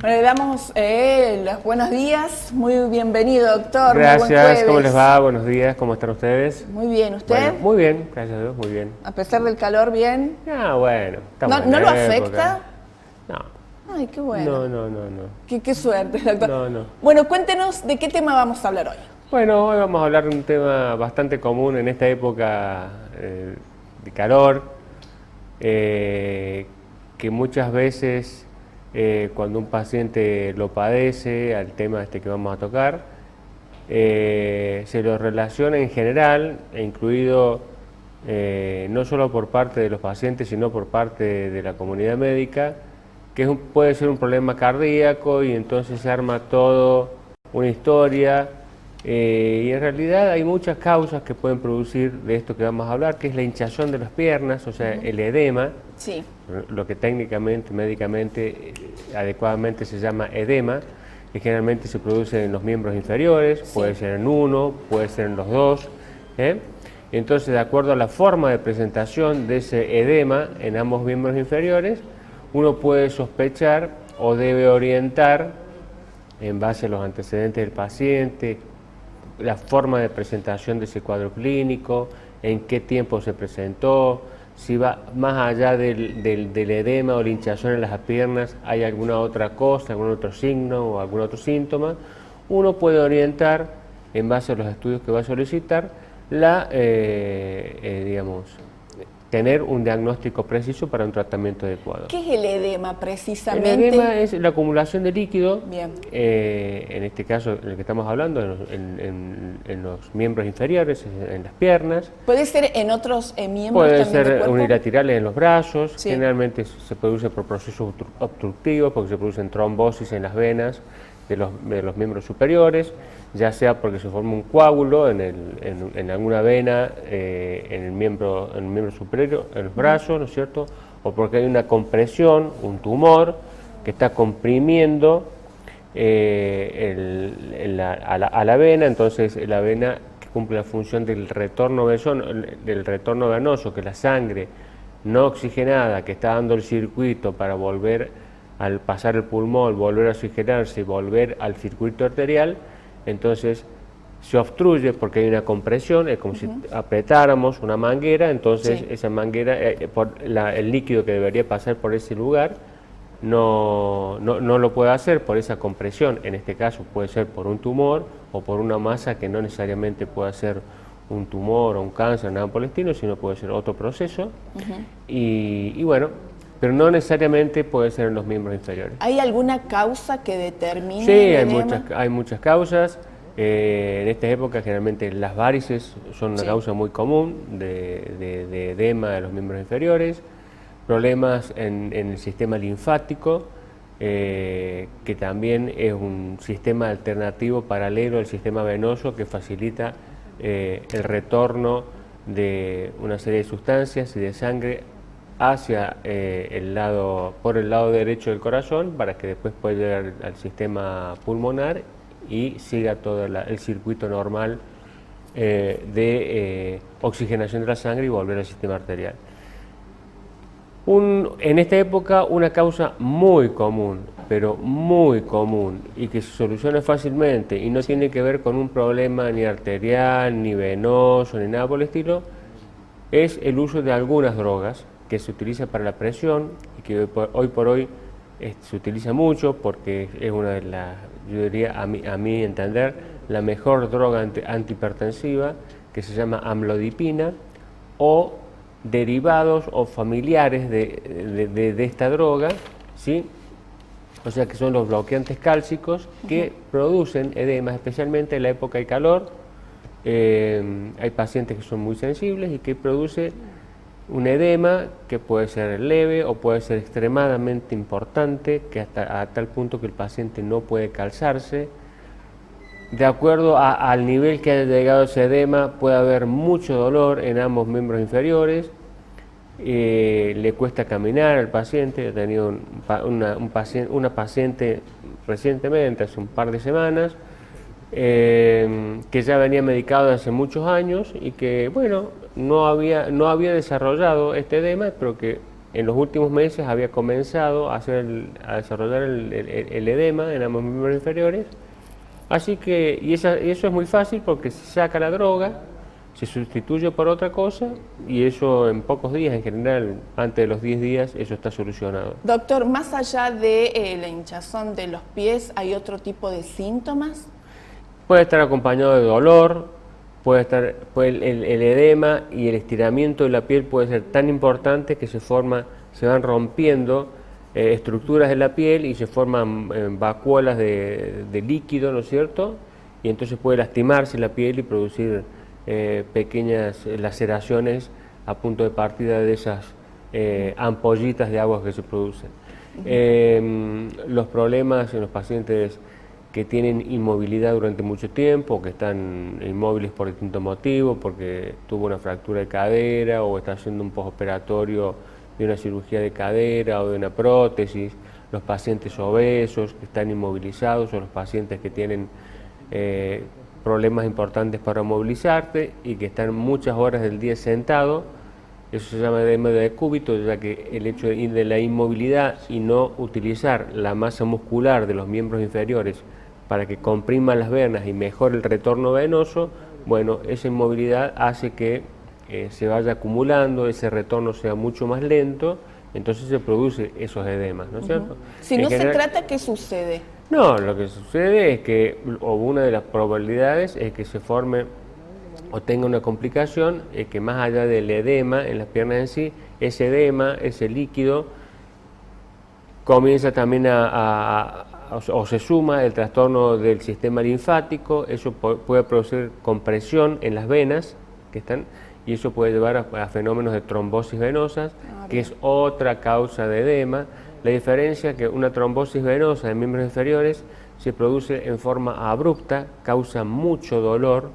Bueno, le damos los buenos días. Muy bienvenido, doctor. Gracias, muy buen jueves. ¿cómo les va? Buenos días, ¿cómo están ustedes? Muy bien, ¿usted? Bueno, muy bien, gracias a Dios, muy bien. A pesar del calor, ¿bien? Bueno, estamos en ¿No lo la afecta? época. No. Ay, qué bueno. No. Qué suerte, doctor. No. Bueno, cuéntenos de qué tema vamos a hablar hoy. Bueno, hoy vamos a hablar de un tema bastante común en esta época de calor, que muchas veces cuando un paciente lo padece, al tema este que vamos a tocar, se lo relaciona en general, incluido no solo por parte de los pacientes, sino por parte de la comunidad médica, que puede ser un problema cardíaco y entonces se arma todo una historia. Y en realidad hay muchas causas que pueden producir de esto que vamos a hablar, que es la hinchazón de las piernas, o sea, el edema, Sí. lo que técnicamente, médicamente, adecuadamente se llama edema, que generalmente se produce en los miembros inferiores, Sí. puede ser en uno, puede ser en los dos. Entonces, de acuerdo a la forma de presentación de ese edema en ambos miembros inferiores, uno puede sospechar o debe orientar, en base a los antecedentes del paciente, la forma de presentación de ese cuadro clínico, en qué tiempo se presentó, si va más allá del edema o la hinchazón en las piernas, hay alguna otra cosa, algún otro signo o algún otro síntoma. Uno puede orientar, en base a los estudios que va a solicitar, tener un diagnóstico preciso para un tratamiento adecuado. ¿Qué es el edema precisamente? El edema es la acumulación de líquido, Bien. en este caso, en el que estamos hablando, en los miembros inferiores, en las piernas. ¿Puede ser en otros miembros Puede también del ser cuerpo? unilaterales en los brazos, Sí. generalmente se produce por procesos obstructivos, porque se producen trombosis en las venas de los miembros superiores, ya sea porque se forma un coágulo en alguna vena en el miembro superior, en los brazos, ¿no es cierto? O porque hay una compresión, un tumor que está comprimiendo a la vena, entonces la vena que cumple la función del retorno venoso, que la sangre no oxigenada que está dando el circuito para volver al pasar el pulmón, volver a oxigenarse y volver al circuito arterial, entonces se obstruye porque hay una compresión, es como si apretáramos una manguera, entonces Sí. esa manguera, el líquido que debería pasar por ese lugar, no lo puede hacer por esa compresión. En este caso puede ser por un tumor o por una masa que no necesariamente pueda ser un tumor o un cáncer, nada por el estilo, sino puede ser otro proceso. Y bueno, pero no necesariamente puede ser en los miembros inferiores. ¿Hay alguna causa que determine Sí, el hay edema? muchas causas. En esta época generalmente las varices son una Sí. causa muy común de edema de los miembros inferiores, problemas en el sistema linfático, que también es un sistema alternativo paralelo al sistema venoso que facilita el retorno de una serie de sustancias y de sangre hacia por el lado derecho del corazón, para que después pueda llegar al sistema pulmonar y siga todo el circuito normal de oxigenación de la sangre y volver al sistema arterial. En esta época una causa muy común, pero muy común, y que se soluciona fácilmente y no tiene que ver con un problema ni arterial, ni venoso, ni nada por el estilo, es el uso de algunas drogas que se utiliza para la presión y que hoy por hoy se utiliza mucho porque es una de las, yo diría a mi entender, la mejor droga antihipertensiva, que se llama amlodipina, o derivados o familiares de esta droga, ¿sí? O sea que son los bloqueantes cálcicos que producen edemas, especialmente en la época de calor. Hay pacientes que son muy sensibles y que produce un edema que puede ser leve o puede ser extremadamente importante, que hasta a tal punto que el paciente no puede calzarse. De acuerdo al nivel que haya llegado ese edema, puede haber mucho dolor en ambos miembros inferiores, le cuesta caminar al paciente. He tenido una paciente recientemente, hace un par de semanas, que ya venía medicado hace muchos años y que, bueno, no había desarrollado este edema, pero que en los últimos meses había comenzado a desarrollar el edema en ambos miembros inferiores. Así que, y eso es muy fácil porque se saca la droga, se sustituye por otra cosa y eso en pocos días, en general, antes de los 10 días, eso está solucionado. Doctor, más allá de la hinchazón de los pies, ¿hay otro tipo de síntomas? Puede estar acompañado de dolor, el edema y el estiramiento de la piel puede ser tan importante que se van rompiendo estructuras de la piel y se forman vacuolas de líquido, ¿no es cierto? Y entonces puede lastimarse la piel y producir pequeñas laceraciones a punto de partida de esas ampollitas de agua que se producen. Los problemas en los pacientes que tienen inmovilidad durante mucho tiempo, que están inmóviles por distintos motivos, porque tuvo una fractura de cadera o está haciendo un postoperatorio de una cirugía de cadera o de una prótesis, los pacientes obesos que están inmovilizados o los pacientes que tienen problemas importantes para movilizarse y que están muchas horas del día sentados. Eso se llama edema de decúbito, ya que el hecho de la inmovilidad y no utilizar la masa muscular de los miembros inferiores para que comprima las venas y mejore el retorno venoso, bueno, esa inmovilidad hace que se vaya acumulando, ese retorno sea mucho más lento, entonces se produce esos edemas, ¿no es cierto? Si no se trata, ¿qué sucede? No, lo que sucede es que, o una de las probabilidades es que se forme o tenga una complicación, que más allá del edema en las piernas en sí, ese edema, ese líquido, comienza también o se suma el trastorno del sistema linfático, eso puede producir compresión en las venas que están, y eso puede llevar a fenómenos de trombosis venosas, que es otra causa de edema. La diferencia es que una trombosis venosa en miembros inferiores se produce en forma abrupta, causa mucho dolor,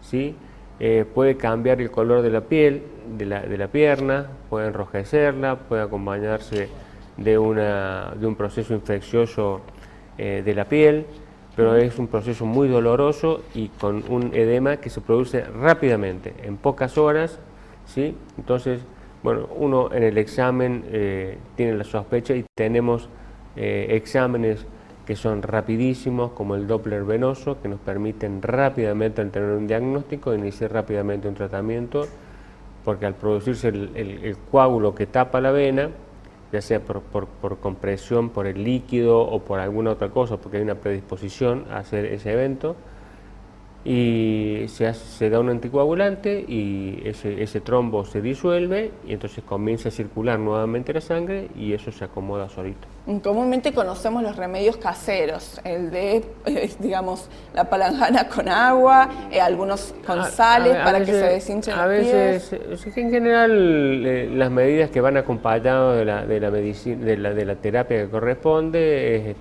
¿sí? Puede cambiar el color de la piel, de la pierna, puede enrojecerla, puede acompañarse de un proceso infeccioso de la piel, pero es un proceso muy doloroso y con un edema que se produce rápidamente, en pocas horas, ¿sí? Entonces, bueno, uno en el examen tiene la sospecha y tenemos exámenes que son rapidísimos, como el Doppler venoso, que nos permiten rápidamente, al tener un diagnóstico, iniciar rápidamente un tratamiento, porque al producirse el coágulo que tapa la vena, ya sea por compresión, por el líquido o por alguna otra cosa, porque hay una predisposición a hacer ese evento, y se da un anticoagulante y ese trombo se disuelve y entonces comienza a circular nuevamente la sangre y eso se acomoda solito. Comúnmente conocemos los remedios caseros, el de, digamos, la palangana con agua, algunos con sales para que se deshinchen los pies. A veces, en general, las medidas que van acompañadas de la medicina, de la terapia que corresponde es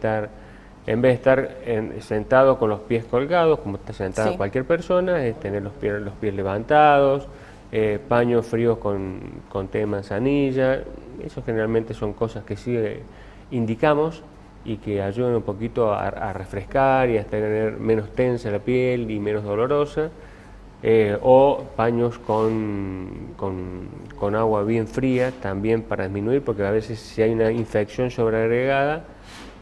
en vez de estar sentado con los pies colgados, como está sentada cualquier persona, es tener los pies levantados, paños fríos con té de manzanilla. Eso generalmente son cosas que sí indicamos y que ayudan un poquito a refrescar y a tener menos tensa la piel y menos dolorosa. O paños con agua bien fría también para disminuir, porque a veces si hay una infección sobreagregada,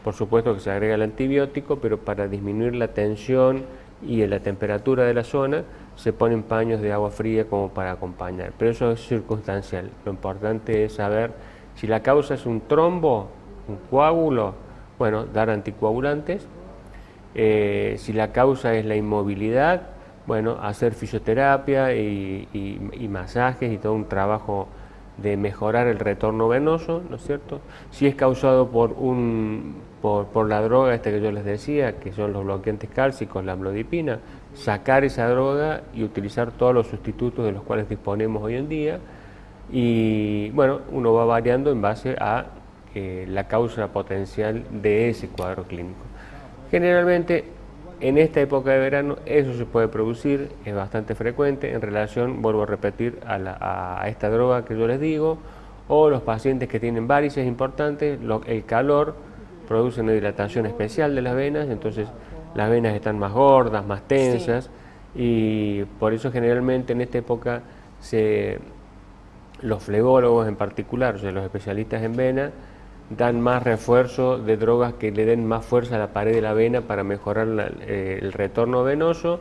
por supuesto que se agrega el antibiótico, pero para disminuir la tensión y la temperatura de la zona se ponen paños de agua fría como para acompañar, pero eso es circunstancial. Lo importante es saber si la causa es un trombo, un coágulo, bueno, dar anticoagulantes. Si la causa es la inmovilidad, bueno, hacer fisioterapia y masajes y todo un trabajo de mejorar el retorno venoso, ¿no es cierto? Si es causado por la droga esta que yo les decía, que son los bloqueantes cálcicos, la amlodipina, sacar esa droga y utilizar todos los sustitutos de los cuales disponemos hoy en día. Y bueno, uno va variando en base a la causa potencial de ese cuadro clínico. Generalmente, en esta época de verano, eso se puede producir, es bastante frecuente en relación, vuelvo a repetir, a esta droga que yo les digo, o los pacientes que tienen varices importantes, el calor produce una dilatación especial de las venas, entonces las venas están más gordas, más tensas, y por eso generalmente en esta época se los flebólogos en particular, o sea, los especialistas en vena, dan más refuerzo de drogas que le den más fuerza a la pared de la vena para mejorar el retorno venoso.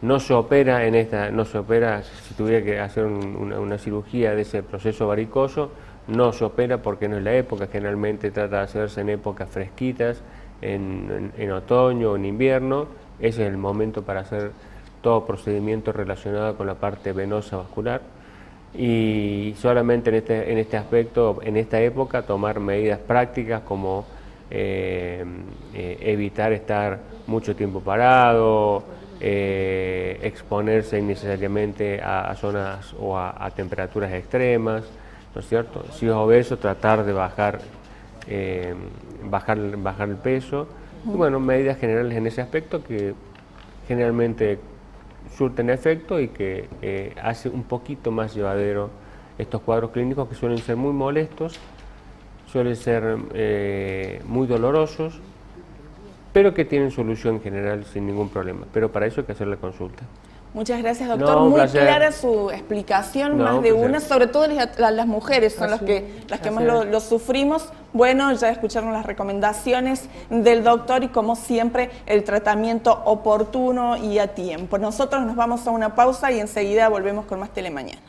No se opera si tuviera que hacer una cirugía de ese proceso varicoso, no se opera porque no es la época, generalmente trata de hacerse en épocas fresquitas, en otoño o en invierno. Ese es el momento para hacer todo procedimiento relacionado con la parte venosa vascular, y solamente en este aspecto, en esta época, tomar medidas prácticas como evitar estar mucho tiempo parado, exponerse innecesariamente a zonas o a temperaturas extremas, ¿no es cierto? Si es obeso, tratar de bajar el peso, y bueno, medidas generales en ese aspecto que generalmente surten efecto y que hace un poquito más llevadero estos cuadros clínicos que suelen ser muy molestos, suelen ser muy dolorosos, pero que tienen solución en general sin ningún problema. Pero para eso hay que hacer la consulta. Muchas gracias, doctor. No, muy clara su explicación, más de una, sobre todo las mujeres son las que más lo sufrimos. Bueno, ya escucharon las recomendaciones del doctor y, como siempre, el tratamiento oportuno y a tiempo. Nosotros nos vamos a una pausa y enseguida volvemos con más Telemañana.